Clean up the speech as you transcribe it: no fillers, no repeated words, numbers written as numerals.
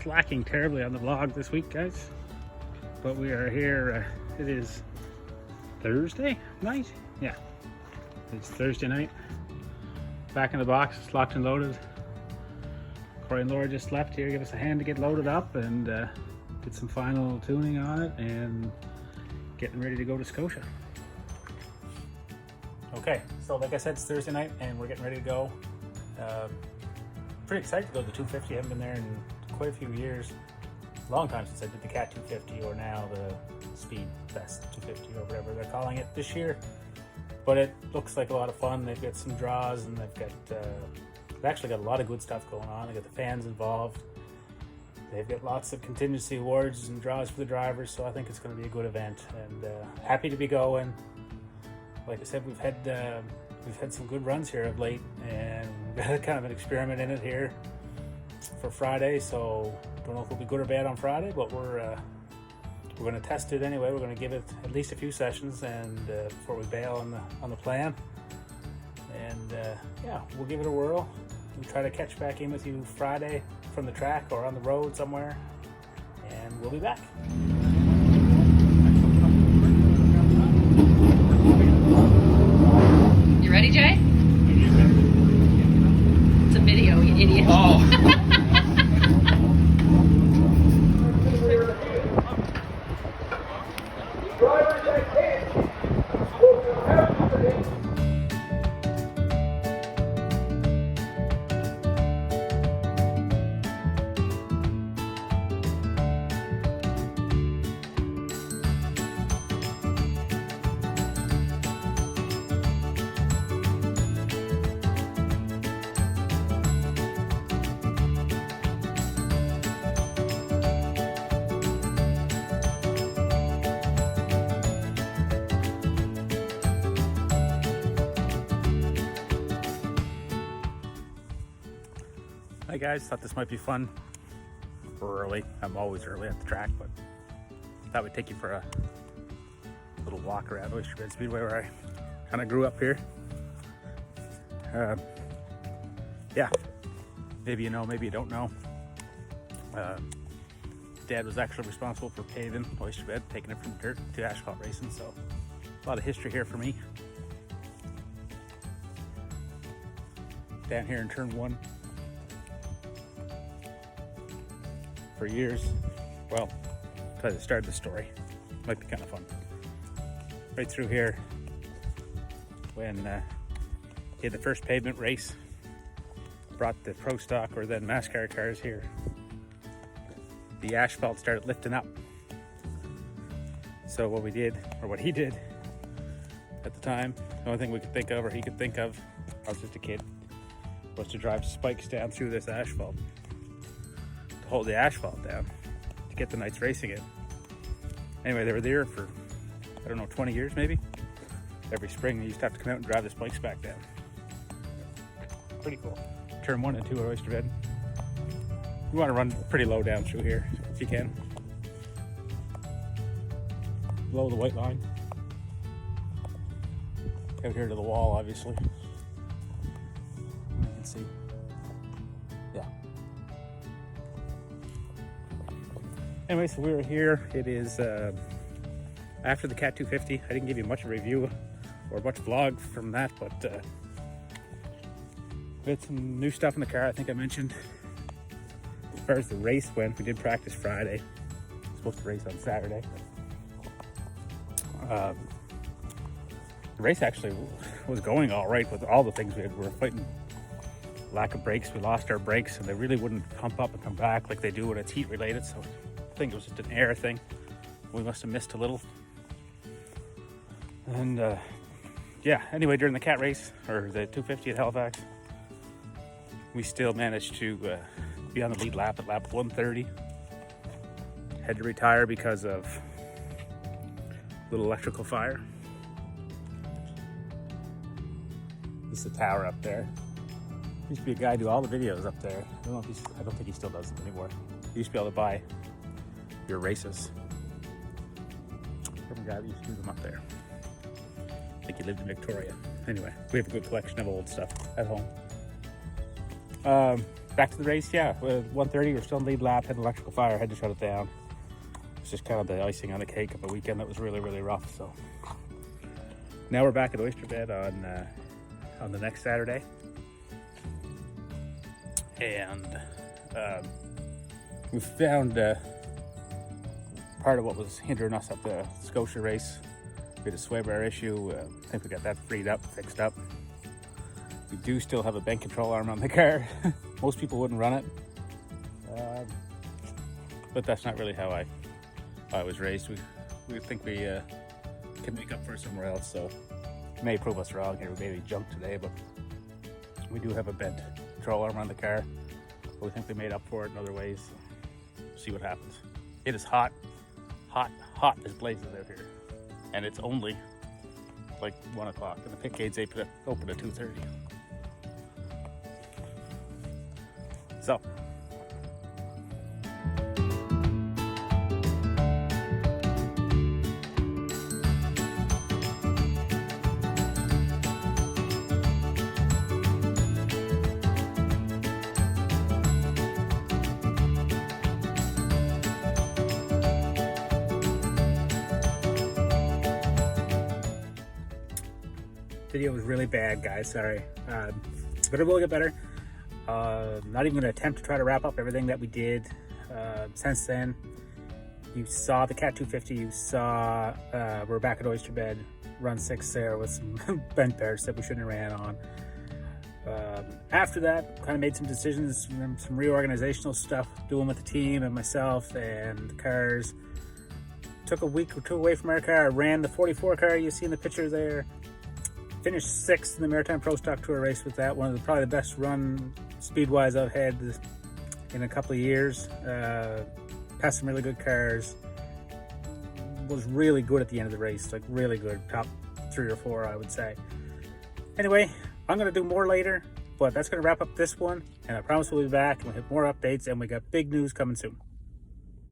slacking terribly on the vlog this week, guys. But we are here. It is Thursday night. Yeah, it's Thursday night. Back in the box, it's locked and loaded. Corey and Laura just left here, give us a hand to get loaded up and get some final tuning on it and getting ready to go to Scotia. Okay, so like I said, it's Thursday night and we're getting ready to go. Pretty excited to go to the 250. I haven't been there in quite a few years. Long time since I did the Cat 250, or now the Speed Fest 250 or whatever they're calling it this year. But it looks like a lot of fun. They've got some draws and they've actually got a lot of good stuff going on. They got the fans involved. They've got lots of contingency awards and draws for the drivers, so I think it's going to be a good event. And happy to be going. Like I said, we've had some good runs here of late, and we've got kind of an experiment in it here for Friday. So don't know if it'll be good or bad on Friday, but we're going to test it anyway. We're going to give it at least a few sessions and before we bail on the plan. And yeah, we'll give it a whirl and try to catch back in with you Friday from the track or on the road somewhere, and we'll be back. You ready, Jay? It's a video, you idiot. Oh. Hi guys, thought this might be fun. We're early. I'm always early at the track, but thought we'd take you for a little walk around Oyster Bend Speedway, where I kind of grew up here. Yeah, maybe you know, maybe you don't know. Dad was actually responsible for paving Oyster Bend, taking it from dirt to asphalt racing, so a lot of history here for me. Down here in turn 1. For years, well, until I started the story. Might be kind of fun. Right through here, when he had the first pavement race, brought the Pro Stock or then NASCAR cars here, the asphalt started lifting up. So what we did, or what he did at the time, the only thing we could think of, or he could think of, I was just a kid, was to drive spikes down through this asphalt. Hold the asphalt down to get the nights racing in. Anyway, they were there for, I don't know, 20 years maybe. Every spring they used to have to come out and drive the spikes back down. Pretty cool. Turn 1 and 2 at Oyster Bend. You want to run pretty low down through here if you can. Below the white line. Out here to the wall, obviously. You can see. Yeah. Anyway, so we were here. It is after the Cat 250. I didn't give you much of a review or much vlog from that, but we had some new stuff in the car. I think I mentioned as far as the race went, we did practice Friday. Supposed to race on Saturday. The race actually was going all right with all the things we were fighting. Lack of brakes, we lost our brakes, and they really wouldn't pump up and come back like they do when it's heat related. So I think it was just an air thing. We must have missed a little. And yeah, anyway, during the Cat race, or the 250 at Halifax, we still managed to be on the lead lap at lap 130. Had to retire because of a little electrical fire. This is the tower up there. Used to be a guy do all the videos up there. I don't think he still does it anymore. He used to be able to buy your races from a guy that used to do them up there. I think he lived in Victoria. Anyway, we have a good collection of old stuff at home. back to the race, yeah. 1:30, we're still in lead lap, had an electrical fire, had to shut it down. It's just kind of the icing on the cake of a weekend that was really, really rough. So now we're back at Oyster Bed on the next Saturday. And we found part of what was hindering us at the Scotia race. We had a sway bar issue. I think we got that freed up, fixed up. We do still have a bank control arm on the car. Most people wouldn't run it. But that's not really how I was raised. We think we can make up for it somewhere else. So it may prove us wrong here. We maybe jumped today, but we do have a bent control arm on the car. But we think we made up for it in other ways. So see what happens. It is hot as blazes out here. And it's only like 1 o'clock, and the pit gates open at 2:30. So video was really bad, guys, sorry, but it will get better. Not even gonna attempt to try to wrap up everything that we did since then. You saw the Cat 250, you saw we're back at Oyster Bed, run 6 there with some bent parts that we shouldn't have ran on. After that, kind of made some decisions, some reorganizational stuff, doing with the team and myself and the cars. Took a week or two away from our car, ran the 44 car you see in the picture there. Finished 6th in the Maritime Pro Stock Tour race with that. One of probably the best run speed-wise I've had in a couple of years. Passed some really good cars. Was really good at the end of the race, like really good, top 3 or 4 I would say. Anyway, I'm gonna do more later, but that's gonna wrap up this one, and I promise we'll be back and we'll have more updates, and we got big news coming soon.